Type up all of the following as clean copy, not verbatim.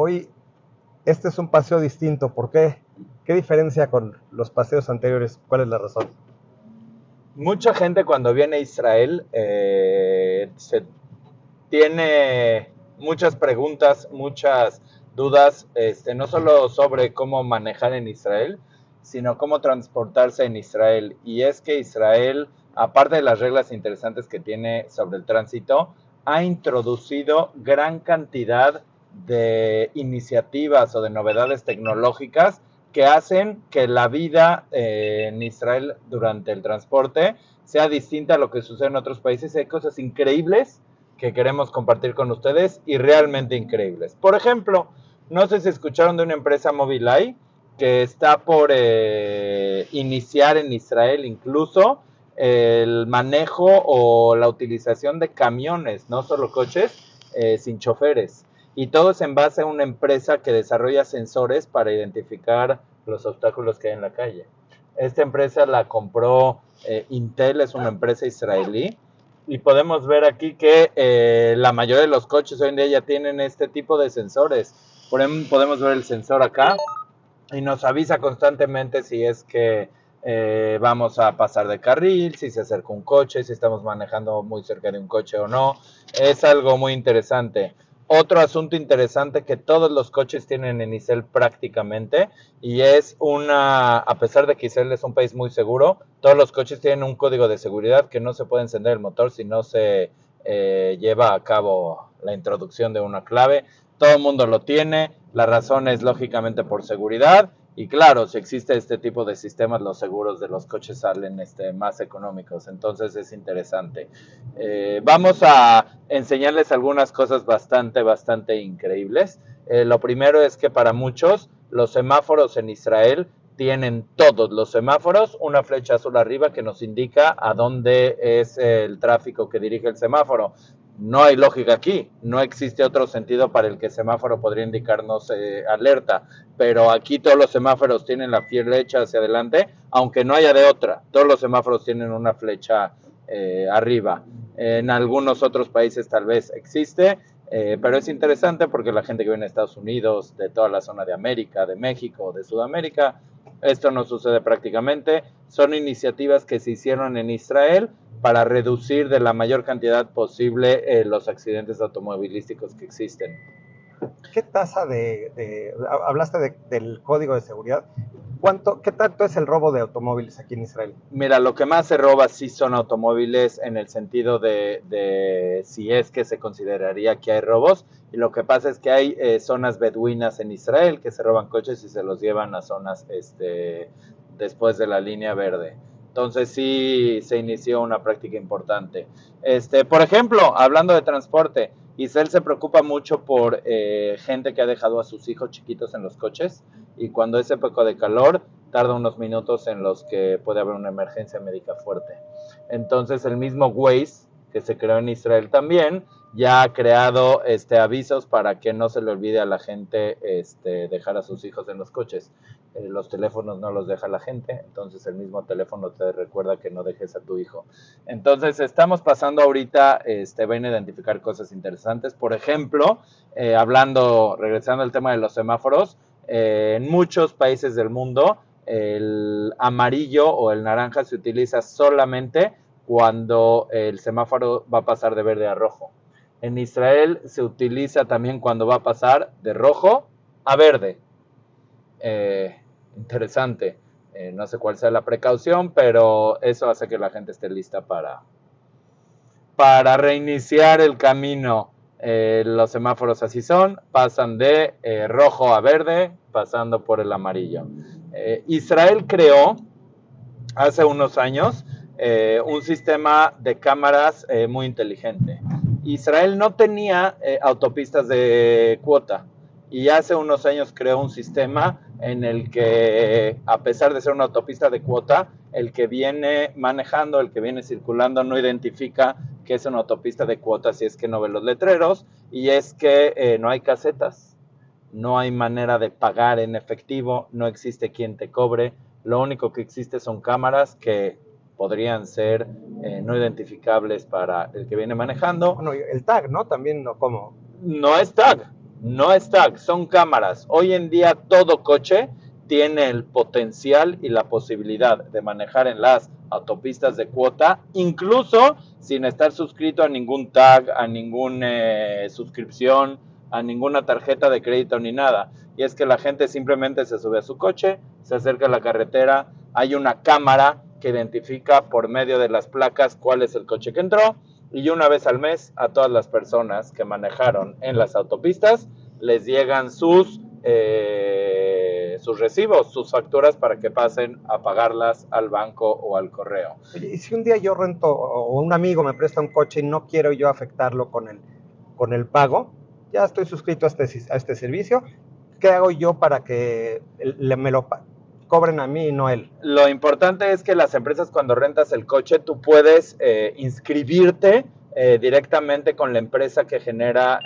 Hoy este es un paseo distinto. ¿Por qué? ¿Qué diferencia con los paseos anteriores? ¿Cuál es la razón? Mucha gente cuando viene a Israel se tiene muchas preguntas, muchas dudas, no solo sobre cómo manejar en Israel, sino cómo transportarse en Israel. Y es que Israel, aparte de las reglas interesantes que tiene sobre el tránsito, ha introducido gran cantidad de iniciativas o de novedades tecnológicas que hacen que la vida en Israel durante el transporte sea distinta a lo que sucede en otros países. Hay cosas increíbles que queremos compartir con ustedes y realmente increíbles. Por ejemplo, no sé si escucharon de una empresa Mobileye que está por iniciar en Israel incluso el manejo o la utilización de camiones, no solo coches, sin choferes. Y todo es en base a una empresa que desarrolla sensores para identificar los obstáculos que hay en la calle. Esta empresa la compró Intel, es una empresa israelí, y podemos ver aquí que la mayoría de los coches hoy en día ya tienen este tipo de sensores. Por ejemplo, podemos ver el sensor acá y nos avisa constantemente si es que vamos a pasar de carril, si se acerca un coche, si estamos manejando muy cerca de un coche o no. Es algo muy interesante. Otro asunto interesante que todos los coches tienen en Israel prácticamente, y es a pesar de que Israel es un país muy seguro, todos los coches tienen un código de seguridad que no se puede encender el motor si no se lleva a cabo la introducción de una clave. Todo el mundo lo tiene, la razón es lógicamente por seguridad, y claro, si existe este tipo de sistemas, los seguros de los coches salen más económicos, entonces es interesante. Vamos a enseñarles algunas cosas bastante increíbles. Lo primero es que para muchos los semáforos en Israel tienen todos los semáforos una flecha azul arriba que nos indica a dónde es el tráfico que dirige el semáforo. No hay lógica aquí, no existe otro sentido para el que el semáforo podría indicarnos alerta, pero aquí todos los semáforos tienen la flecha hacia adelante, aunque no haya de otra, todos los semáforos tienen una flecha arriba. En algunos otros países tal vez existe, pero es interesante porque la gente que viene de Estados Unidos, de toda la zona de América, de México, de Sudamérica, esto no sucede prácticamente. Son iniciativas que se hicieron en Israel para reducir de la mayor cantidad posible los accidentes automovilísticos que existen. ¿Qué tasa hablaste del código de seguridad? ¿Qué tanto es el robo de automóviles aquí en Israel? Mira, lo que más se roba sí son automóviles en el sentido de si es que se consideraría que hay robos. Y lo que pasa es que hay zonas beduinas en Israel que se roban coches y se los llevan a zonas después de la línea verde. Entonces sí se inició una práctica importante. Por ejemplo, hablando de transporte, Israel se preocupa mucho por gente que ha dejado a sus hijos chiquitos en los coches, y cuando es época de calor tarda unos minutos en los que puede haber una emergencia médica fuerte. Entonces el mismo Waze, que se creó en Israel también, ya ha creado avisos para que no se le olvide a la gente dejar a sus hijos en los coches. Los teléfonos no los deja la gente, entonces el mismo teléfono te recuerda que no dejes a tu hijo. Entonces estamos pasando ahorita, van a identificar cosas interesantes. Por ejemplo, regresando al tema de los semáforos, en muchos países del mundo el amarillo o el naranja se utiliza solamente cuando el semáforo va a pasar de verde a rojo. En Israel se utiliza también cuando va a pasar de rojo a verde. Interesante. No sé cuál sea la precaución, pero eso hace que la gente esté lista para reiniciar el camino. Los semáforos así son, pasan de rojo a verde, pasando por el amarillo. Israel creó hace unos años un sistema de cámaras muy inteligente. Israel no tenía autopistas de cuota, y hace unos años creó un sistema en el que, a pesar de ser una autopista de cuota, el que viene manejando, el que viene circulando, no identifica que es una autopista de cuota si es que no ve los letreros, y es que no hay casetas, no hay manera de pagar en efectivo, no existe quien te cobre, lo único que existe son cámaras que podrían ser no identificables para el que viene manejando. Bueno, el tag, ¿no? También, ¿no? ¿Cómo? No es tag, No está, son cámaras. Hoy en día todo coche tiene el potencial y la posibilidad de manejar en las autopistas de cuota, incluso sin estar suscrito a ningún tag, a ninguna suscripción, a ninguna tarjeta de crédito ni nada. Y es que la gente simplemente se sube a su coche, se acerca a la carretera, hay una cámara que identifica por medio de las placas cuál es el coche que entró, y una vez al mes a todas las personas que manejaron en las autopistas les llegan sus recibos, sus facturas para que pasen a pagarlas al banco o al correo. Oye, y si un día yo rento o un amigo me presta un coche y no quiero yo afectarlo con el pago, ya estoy suscrito a este servicio, ¿qué hago yo para que me lo cobren a mí y no él? Lo importante es que las empresas, cuando rentas el coche, tú puedes inscribirte directamente con la empresa que genera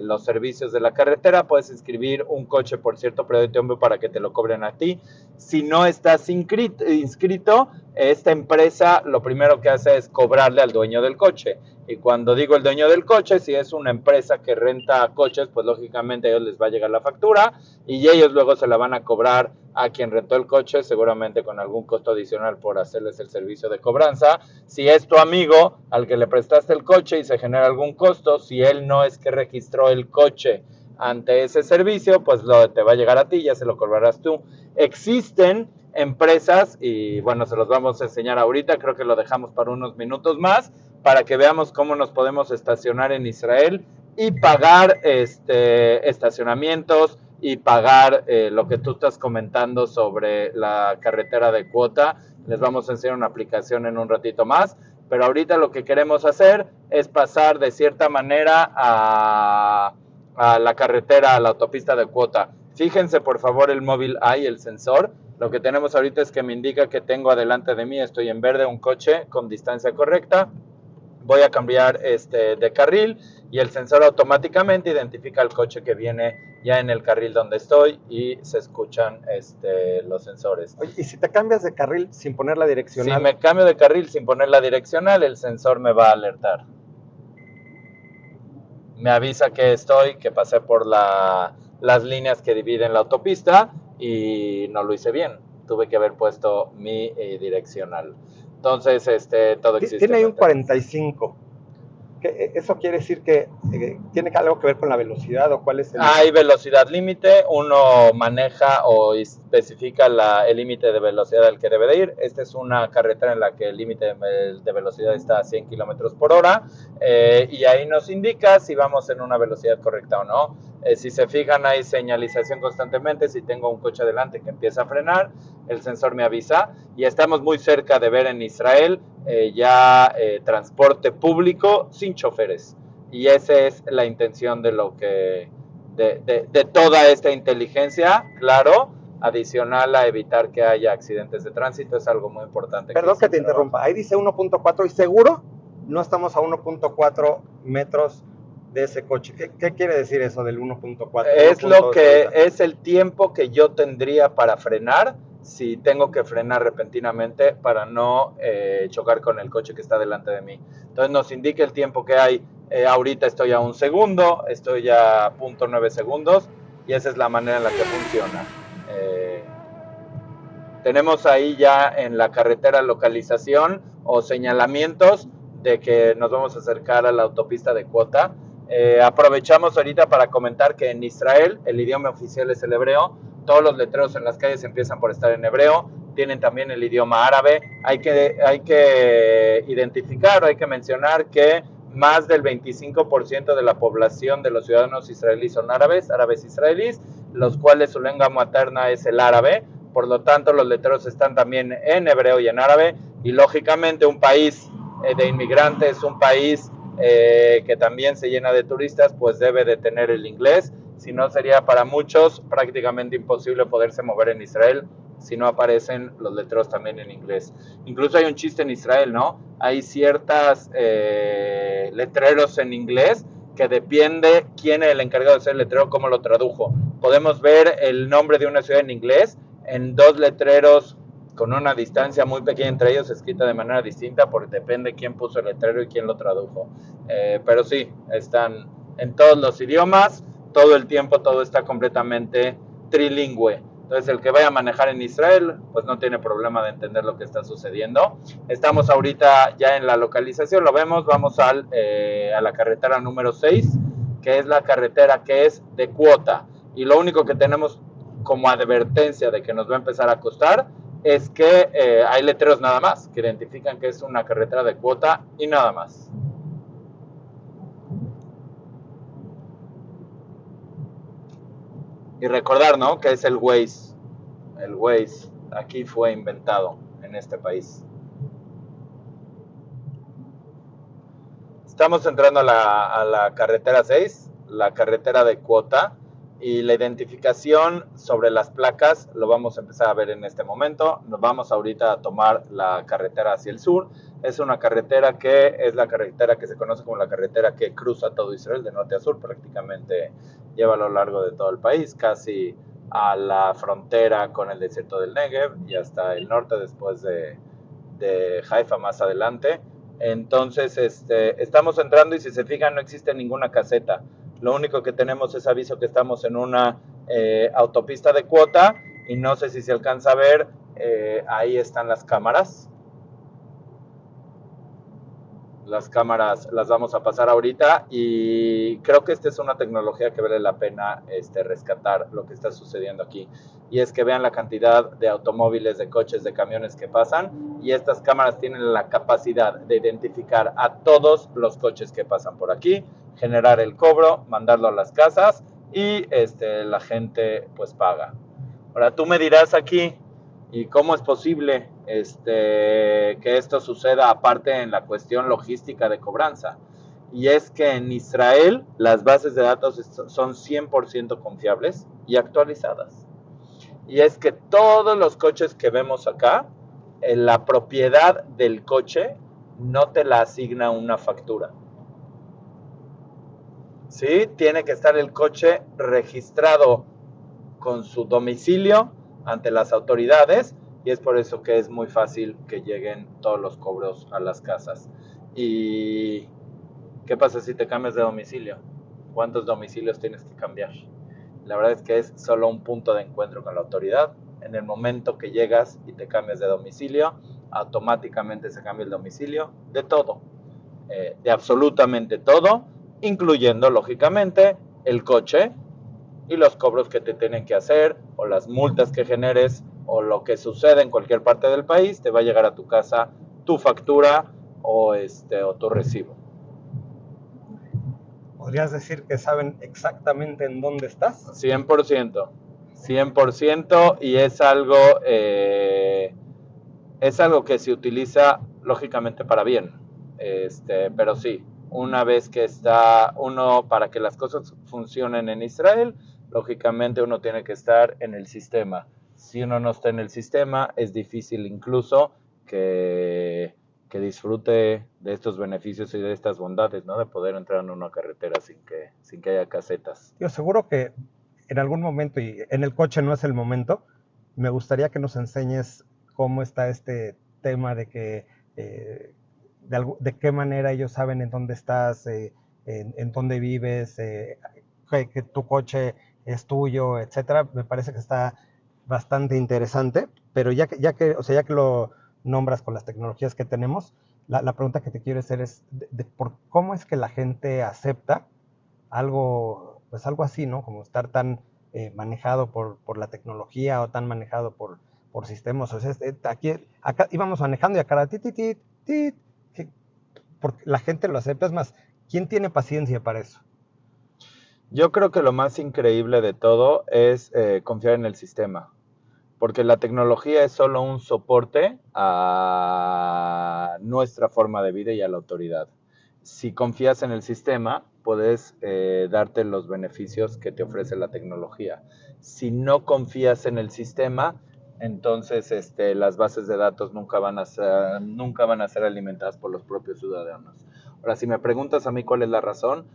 los servicios de la carretera. Puedes inscribir un coche por cierto periodo de tiempo para que te lo cobren a ti. Si no estás inscrito, esta empresa lo primero que hace es cobrarle al dueño del coche. Y cuando digo el dueño del coche, si es una empresa que renta coches, pues lógicamente a ellos les va a llegar la factura y ellos luego se la van a cobrar a quien rentó el coche, seguramente con algún costo adicional por hacerles el servicio de cobranza. Si es tu amigo al que le prestaste el coche y se genera algún costo, si él no es que registró el coche ante ese servicio, pues te va a llegar a ti, ya se lo cobrarás tú. Existen empresas, y bueno, se los vamos a enseñar ahorita, creo que lo dejamos para unos minutos más, para que veamos cómo nos podemos estacionar en Israel y pagar estacionamientos y pagar lo que tú estás comentando sobre la carretera de cuota. Les vamos a enseñar una aplicación en un ratito más, pero ahorita lo que queremos hacer es pasar de cierta manera a la carretera, a la autopista de cuota. Fíjense por favor el móvil ahí, el sensor. Lo que tenemos ahorita es que me indica que tengo adelante de mí, estoy en verde, un coche con distancia correcta. Voy a cambiar de carril y el sensor automáticamente identifica el coche que viene ya en el carril donde estoy y se escuchan los sensores. Oye, y si te cambias de carril sin poner la direccional. Si me cambio de carril sin poner la direccional, el sensor me va a alertar. Me avisa que que pasé por las líneas que dividen la autopista y no lo hice bien. Tuve que haber puesto mi direccional. Entonces, todo existe. Tiene ahí un 45. ¿Eso quiere decir que tiene algo que ver con la velocidad o cuál es el...? Hay velocidad límite, uno maneja o especifica el límite de velocidad al que debe de ir. Esta es una carretera en la que el límite de velocidad está a 100 kilómetros por hora y ahí nos indica si vamos en una velocidad correcta o no. Si se fijan, hay señalización constantemente. Si tengo un coche adelante que empieza a frenar, el sensor me avisa y estamos muy cerca de ver en Israel transporte público sin choferes. Y esa es la intención de toda esta inteligencia, claro, adicional a evitar que haya accidentes de tránsito, es algo muy importante. Perdón que te interrumpa, ahí dice 1.4 y seguro no estamos a 1.4 metros de ese coche. ¿Qué quiere decir eso del 1.4? Es lo que es el tiempo que yo tendría para frenar si tengo que frenar repentinamente para no chocar con el coche que está delante de mí. Entonces nos indica el tiempo que hay. Ahorita estoy a 1 segundo, estoy a 0.9 segundos y esa es la manera en la que funciona. Tenemos ahí ya en la carretera localización o señalamientos de que nos vamos a acercar a la autopista de cuota. Aprovechamos ahorita para comentar que en Israel el idioma oficial es el hebreo. Todos los letreros en las calles empiezan por estar en hebreo. Tienen también el idioma árabe. Hay que identificar, hay que mencionar que más del 25% de la población de los ciudadanos israelíes son árabes israelíes, los cuales su lengua materna es el árabe. Por lo tanto, los letreros están también en hebreo y en árabe. Y lógicamente un país de inmigrantes, un país que también se llena de turistas, pues debe de tener el inglés. Si no, sería para muchos prácticamente imposible poderse mover en Israel si no aparecen los letreros también en inglés. Incluso hay un chiste en Israel, ¿no? Hay ciertas letreros en inglés que depende quién es el encargado de hacer el letrero, cómo lo tradujo. Podemos ver el nombre de una ciudad en inglés en 2 letreros con una distancia muy pequeña entre ellos, escrita de manera distinta, porque depende quién puso el letrero y quién lo tradujo. Pero sí, están en todos los idiomas. todo el tiempo todo está completamente trilingüe. Entonces el que vaya a manejar en Israel, pues no tiene problema de entender lo que está sucediendo. Estamos ahorita ya en la localización, lo vemos, vamos a la carretera número 6, que es la carretera que es de cuota. Y lo único que tenemos como advertencia de que nos va a empezar a costar es que hay letreros nada más, que identifican que es una carretera de cuota y nada más. Y recordar, ¿no? Que es el Waze. El Waze aquí fue inventado en este país. Estamos entrando a la carretera 6, la carretera de cuota, y la identificación sobre las placas lo vamos a empezar a ver en este momento. Nos vamos ahorita a tomar la carretera hacia el sur. Es una carretera que es la carretera que se conoce como la carretera que cruza todo Israel de norte a sur, prácticamente lleva a lo largo de todo el país, casi a la frontera con el desierto del Negev y hasta el norte después de Haifa más adelante. Entonces, estamos entrando y si se fijan no existe ninguna caseta. Lo único que tenemos es aviso que estamos en una autopista de cuota y no sé si se alcanza a ver, ahí están las cámaras. Las cámaras las vamos a pasar ahorita y creo que esta es una tecnología que vale la pena rescatar lo que está sucediendo aquí. Y es que vean la cantidad de automóviles, de coches, de camiones que pasan y estas cámaras tienen la capacidad de identificar a todos los coches que pasan por aquí, generar el cobro, mandarlo a las casas y la gente pues paga. Ahora tú me dirás aquí, ¿y cómo es posible que esto suceda aparte en la cuestión logística de cobranza? Y es que en Israel las bases de datos son 100% confiables y actualizadas. Y es que todos los coches que vemos acá, la propiedad del coche no te la asigna una factura. ¿Sí? Tiene que estar el coche registrado con su domicilio ante las autoridades y es por eso que es muy fácil que lleguen todos los cobros a las casas. ¿Y qué pasa si te cambias de domicilio? ¿Cuántos domicilios tienes que cambiar? La verdad es que es solo un punto de encuentro con la autoridad. En el momento que llegas y te cambias de domicilio, automáticamente se cambia el domicilio de todo, de absolutamente todo, incluyendo, lógicamente, el coche y los cobros que te tienen que hacer o las multas que generes o lo que sucede en cualquier parte del país, te va a llegar a tu casa tu factura o tu recibo. ¿Podrías decir que saben exactamente en dónde estás? 100%, 100% y es algo que se utiliza lógicamente para bien, pero sí, una vez que está uno, para que las cosas funcionen en Israel, lógicamente uno tiene que estar en el sistema. Si uno no está en el sistema, es difícil incluso que disfrute de estos beneficios y de estas bondades, ¿no? De poder entrar en una carretera sin que haya casetas. Yo seguro que en algún momento, y en el coche no es el momento, me gustaría que nos enseñes cómo está este tema de que de qué manera ellos saben en dónde estás, en dónde vives, que tu coche es tuyo, etcétera. Me parece que está bastante interesante, pero o sea, ya que lo nombras con las tecnologías que tenemos, la pregunta que te quiero hacer es por cómo es que la gente acepta algo, pues algo así, ¿no? Como estar tan manejado por la tecnología o tan manejado por sistemas. O sea, acá íbamos manejando y acá porque la gente lo acepta. Es más, ¿quién tiene paciencia para eso? Yo creo que lo más increíble de todo es confiar en el sistema, porque la tecnología es solo un soporte a nuestra forma de vida y a la autoridad. Si confías en el sistema, puedes darte los beneficios que te ofrece la tecnología. Si no confías en el sistema, entonces las bases de datos nunca van a ser alimentadas por los propios ciudadanos. Ahora, si me preguntas a mí cuál es la razón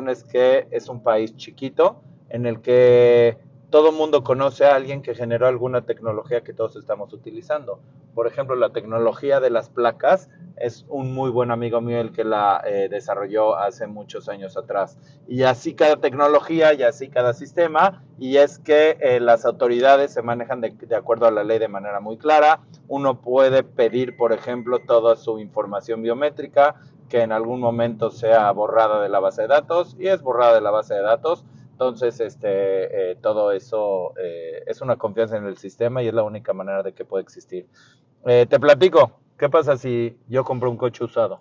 es que es un país chiquito en el que todo mundo conoce a alguien que generó alguna tecnología que todos estamos utilizando. Por ejemplo, la tecnología de las placas es un muy buen amigo mío el que la desarrolló hace muchos años atrás. Y así cada tecnología y así cada sistema, y es que las autoridades se manejan de acuerdo a la ley de manera muy clara. Uno puede pedir, por ejemplo, toda su información biométrica que en algún momento sea borrada de la base de datos, y es borrada de la base de datos. Entonces, todo eso es una confianza en el sistema y es la única manera de que puede existir. Te platico, ¿qué pasa si yo compro un coche usado?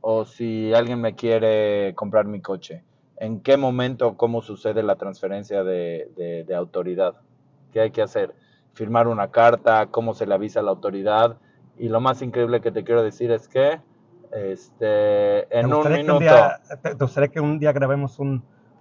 O si alguien me quiere comprar mi coche. ¿En qué momento, cómo sucede la transferencia de autoridad? ¿Qué hay que hacer? ¿Firmar una carta? ¿Cómo se le avisa a la autoridad? Y lo más increíble que te quiero decir es que en un minuto... ¿Te gustaría que un día grabemos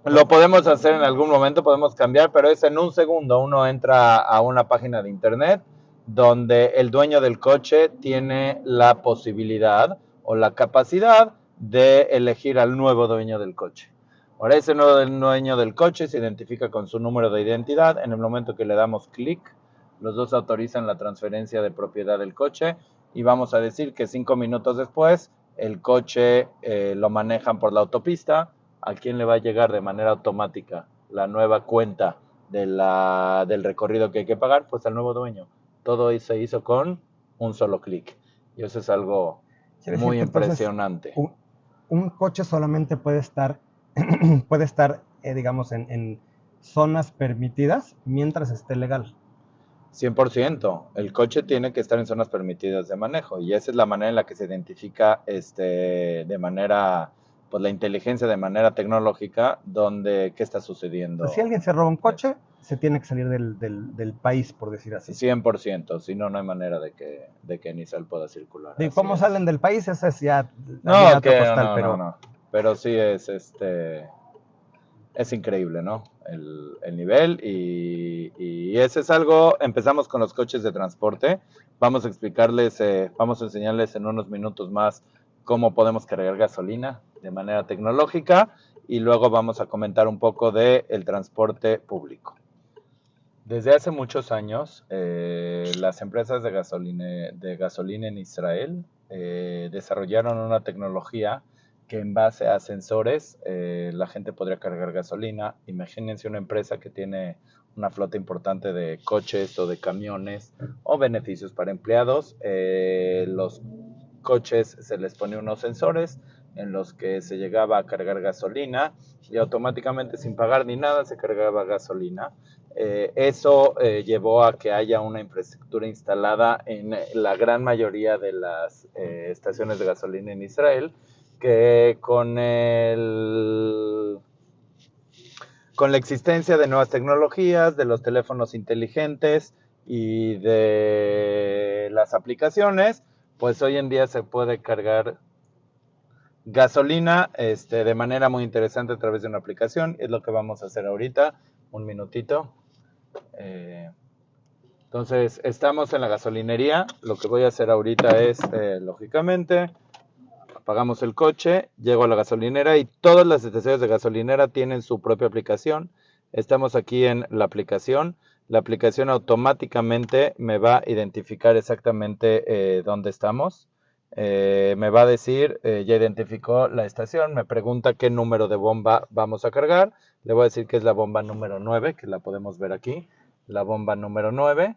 Lo podemos hacer en algún momento, podemos cambiar, pero es en un segundo. Uno entra a una página de internet donde el dueño del coche tiene la posibilidad o la capacidad de elegir al nuevo dueño del coche. Ahora, ese nuevo dueño del coche se identifica con su número de identidad. En el momento que le damos clic, los dos autorizan la transferencia de propiedad del coche y vamos a decir que 5 minutos después el coche lo manejan por la autopista. ¿A quién le va a llegar de manera automática la nueva cuenta del recorrido que hay que pagar? Pues al nuevo dueño. Todo se hizo con un solo clic. Y eso es algo muy impresionante. Entonces, un coche solamente puede estar, digamos, en zonas permitidas mientras esté legal. 100%. El coche tiene que estar en zonas permitidas de manejo y esa es la manera en la que se identifica de manera, pues la inteligencia de manera tecnológica, donde qué está sucediendo. Si alguien se roba un coche, se tiene que salir del país, por decir así. 100%, si no, no hay manera de que Nissan pueda circular. ¿Y cómo salen del país? Esa es ya no, otro costal, pero... no. Pero sí es increíble, ¿no? El nivel y ese es algo, empezamos con los coches de transporte, vamos a explicarles, vamos a enseñarles en unos minutos más cómo podemos cargar gasolina de manera tecnológica y luego vamos a comentar un poco del transporte público. Desde hace muchos años, las empresas de gasolina en Israel desarrollaron una tecnología que en base a sensores la gente podría cargar gasolina. Imagínense una empresa que tiene una flota importante de coches o de camiones o beneficios para empleados. Los coches se les ponía unos sensores en los que se llegaba a cargar gasolina y automáticamente sin pagar ni nada se cargaba gasolina. Eso llevó a que haya una infraestructura instalada en la gran mayoría de las estaciones de gasolina en Israel, que con la existencia de nuevas tecnologías, de los teléfonos inteligentes y de las aplicaciones, pues hoy en día se puede cargar gasolina de manera muy interesante a través de una aplicación. Es lo que vamos a hacer ahorita. Un minutito. Entonces, estamos en la gasolinería. Lo que voy a hacer ahorita es, lógicamente, apagamos el coche, llego a la gasolinera y todas las estaciones de gasolinera tienen su propia aplicación. Estamos aquí en la aplicación. La aplicación automáticamente me va a identificar exactamente dónde estamos. Me va a decir, ya identificó la estación, me pregunta qué número de bomba vamos a cargar. Le voy a decir que es la bomba número 9, que la podemos ver aquí. La bomba número 9.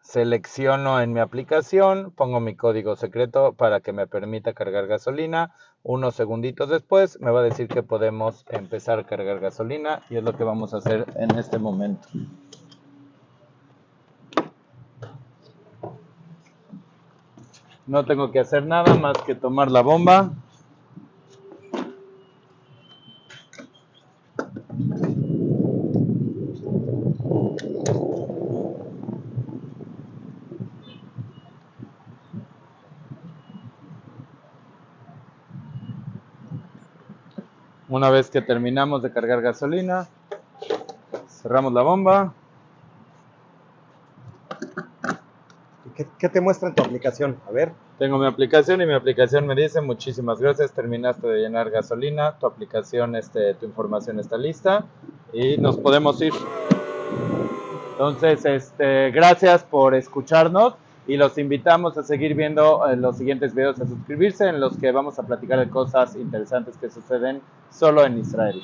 Selecciono en mi aplicación, pongo mi código secreto para que me permita cargar gasolina. Unos segunditos después me va a decir que podemos empezar a cargar gasolina y es lo que vamos a hacer en este momento. No tengo que hacer nada más que tomar la bomba. Una vez que terminamos de cargar gasolina, cerramos la bomba. ¿Qué te muestra en tu aplicación? A ver. Tengo mi aplicación y mi aplicación me dice muchísimas gracias, terminaste de llenar gasolina, tu aplicación, tu información está lista y nos podemos ir. Entonces, gracias por escucharnos y los invitamos a seguir viendo los siguientes videos, a suscribirse en los que vamos a platicar de cosas interesantes que suceden solo en Israel.